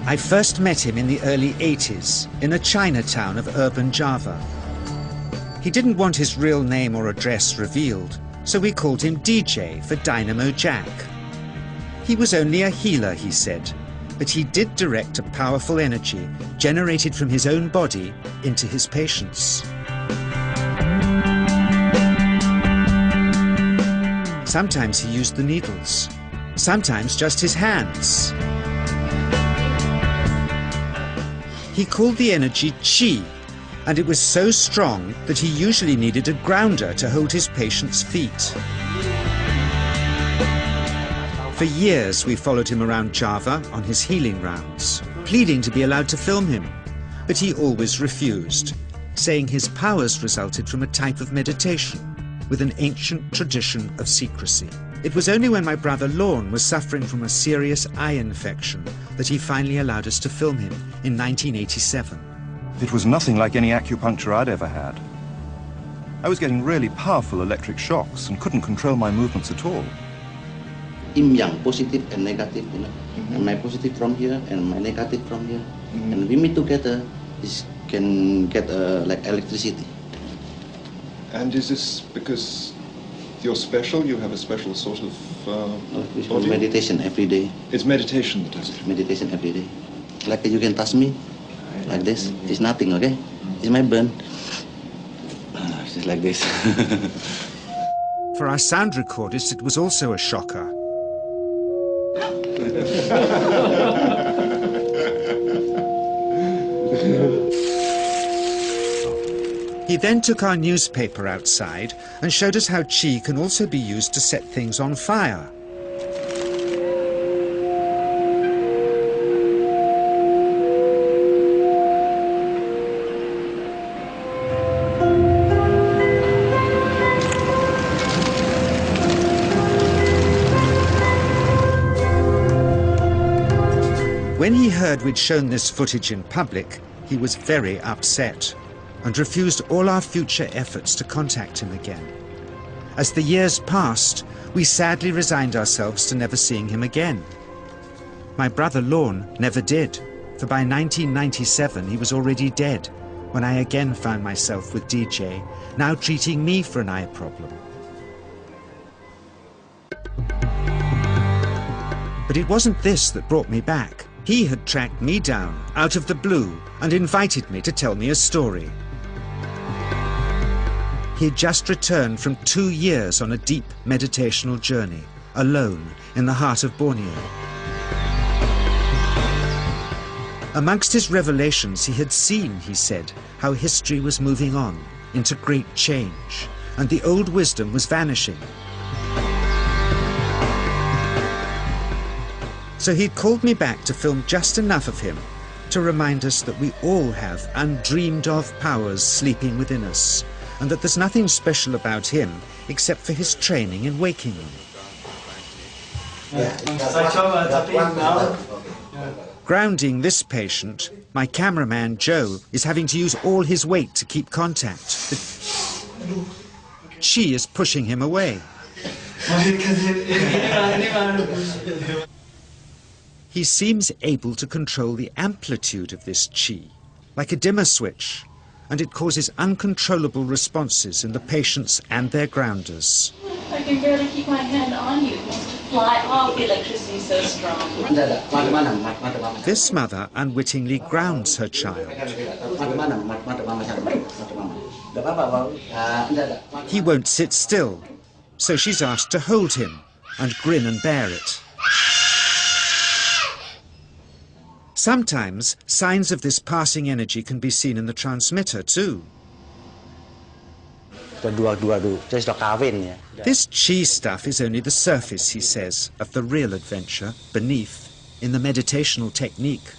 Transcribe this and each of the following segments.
I first met him in the early 80s in a Chinatown of urban Java. He didn't want his real name or address revealed, so we called him DJ for Dynamo Jack. He was only a healer, he said, but he did direct a powerful energy generated from his own body into his patients. Sometimes he used the needles, sometimes just his hands. He called the energy Qi, and it was so strong that he usually needed a grounder to hold his patients' feet. For years we followed him around Java on his healing rounds, pleading to be allowed to film him, but he always refused, saying his powers resulted from a type of meditation with an ancient tradition of secrecy. It was only when my brother Lorne was suffering from a serious eye infection that he finally allowed us to film him in 1987. It was nothing like any acupuncture I'd ever had. I was getting really powerful electric shocks and couldn't control my movements at all. Yin yang, positive and negative, you know. And my positive from here and my negative from here. And we meet together, this can get like electricity. And is this because you're special? You have a special sort of body? Meditation every day. It's meditation that does it? Meditation every day. Like you can touch me, like this. It's nothing, okay? It's my burn. Just like this. For our sound recordist, it was also a shocker. He then took our newspaper outside and showed us how Qi can also be used to set things on fire. When he heard we'd shown this footage in public, he was very upset and refused all our future efforts to contact him again. As the years passed, we sadly resigned ourselves to never seeing him again. My brother Lorne never did, for by 1997 he was already dead, when I again found myself with DJ, now treating me for an eye problem. But it wasn't this that brought me back. He had tracked me down out of the blue and invited me to tell me a story. He had just returned from 2 years on a deep meditational journey, alone in the heart of Borneo. Amongst his revelations, he had seen, he said, how history was moving on into great change, and the old wisdom was vanishing. So he'd called me back to film just enough of him to remind us that we all have undreamed of powers sleeping within us, and that there's nothing special about him except for his training in waking them. Grounding this patient, my cameraman Joe is having to use all his weight to keep contact. But Qi is pushing him away. He seems able to control the amplitude of this Qi, like a dimmer switch, and it causes uncontrollable responses in the patients and their grounders. I can barely keep my hand on you. It wants to fly off. The electricity is so strong. This mother unwittingly grounds her child. He won't sit still, so she's asked to hold him and grin and bear it. Sometimes signs of this passing energy can be seen in the transmitter too. This Qi stuff is only the surface, he says, of the real adventure beneath, in the meditational technique.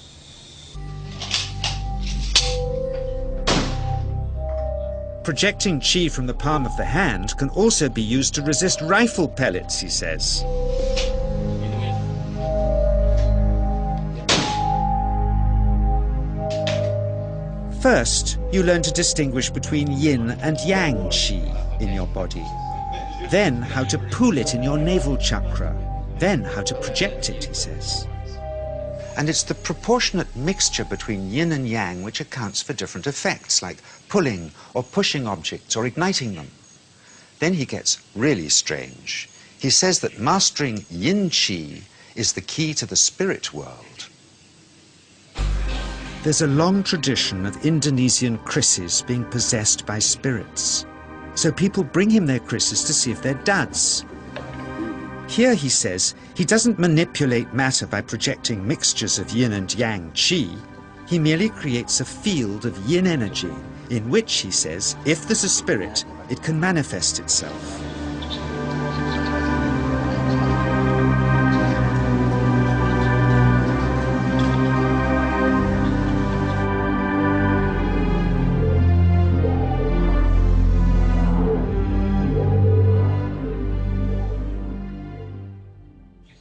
Projecting Qi from the palm of the hand can also be used to resist rifle pellets, he says. First, you learn to distinguish between yin and yang Qi in your body. Then how to pool it in your navel chakra. Then how to project it, he says. And it's the proportionate mixture between yin and yang which accounts for different effects, like pulling or pushing objects or igniting them. Then he gets really strange. He says that mastering yin qi is the key to the spirit world. There's a long tradition of Indonesian krisis being possessed by spirits. So people bring him their krisis to see if they're duds. Here, he says, he doesn't manipulate matter by projecting mixtures of yin and yang qi. He merely creates a field of yin energy in which, he says, if there's a spirit, it can manifest itself.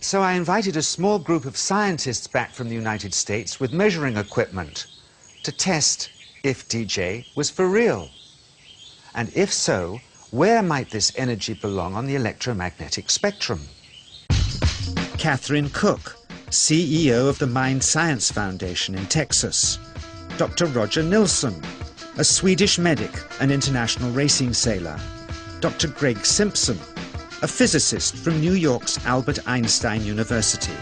So I invited a small group of scientists back from the United States with measuring equipment to test if DJ was for real. And if so, where might this energy belong on the electromagnetic spectrum? Catherine Cook, CEO of the Mind Science Foundation in Texas. Dr. Roger Nilsson, a Swedish medic and international racing sailor. Dr. Greg Simpson, a physicist from New York's Albert Einstein University,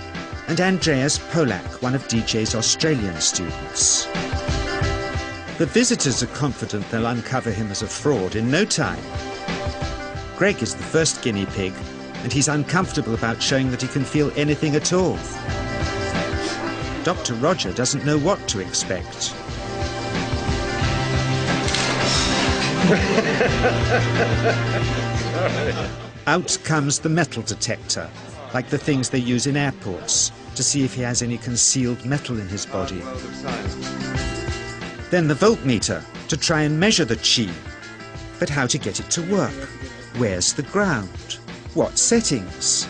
and Andreas Polak, one of DJ's Australian students. The visitors are confident they'll uncover him as a fraud in no time. Greg is the first guinea pig, and he's uncomfortable about showing that he can feel anything at all. Dr. Roger doesn't know what to expect. Out comes the metal detector, like the things they use in airports, to see if he has any concealed metal in his body. Then the voltmeter, to try and measure the qi. But how to get it to work? Where's the ground? What settings?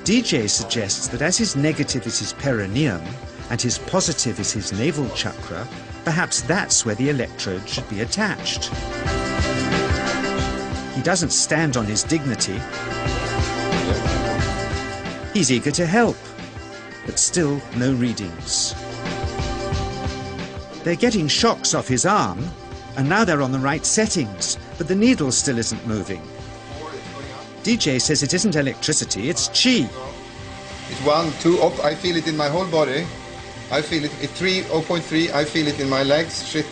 DJ suggests that as his negative is his perineum, and his positive is his navel chakra, perhaps that's where the electrode should be attached. He doesn't stand on his dignity. He's eager to help, but still no readings. They're getting shocks off his arm, and now they're on the right settings, but the needle still isn't moving. DJ says it isn't electricity, it's qi. It's 1, 2, up, I feel it in my whole body. I feel it, 3, 0.3, I feel it in my legs, shit.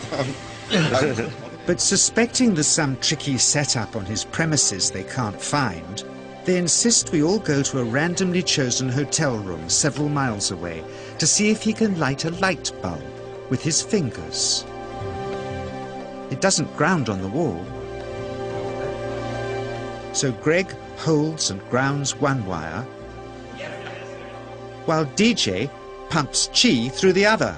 But suspecting there's some tricky setup on his premises they can't find, they insist we all go to a randomly chosen hotel room several miles away to see if he can light a light bulb with his fingers. It doesn't ground on the wall. So Greg holds and grounds one wire, while DJ pumps qi through the other.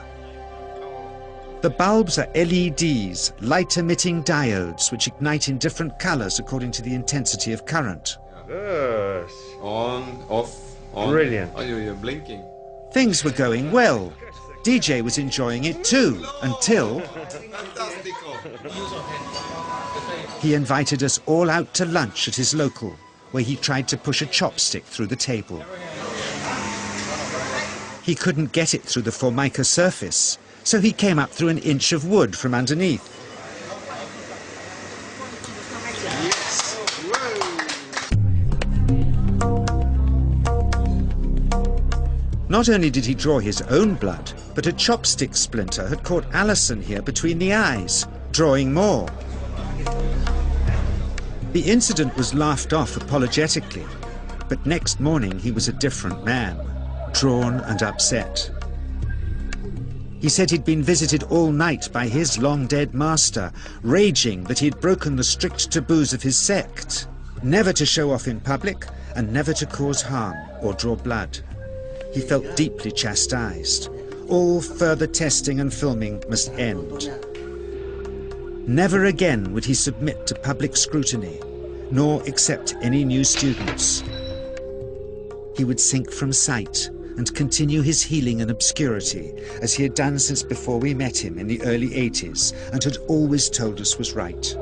The bulbs are LEDs, light-emitting diodes, which ignite in different colors according to the intensity of current. Yes. On, off, on. Brilliant. Oh, you're blinking. Things were going well. DJ was enjoying it too, until he invited us all out to lunch at his local, where he tried to push a chopstick through the table. He couldn't get it through the formica surface, so he came up through an inch of wood from underneath. Not only did he draw his own blood, but a chopstick splinter had caught Alison here between the eyes, drawing more. The incident was laughed off apologetically, but next morning he was a different man, drawn and upset. He said he'd been visited all night by his long-dead master, raging that he'd broken the strict taboos of his sect, never to show off in public and never to cause harm or draw blood. He felt deeply chastised. All further testing and filming must end. Never again would he submit to public scrutiny, nor accept any new students. He would sink from sight and continue his healing in obscurity, as he had done since before we met him in the early 80s and had always told us was right.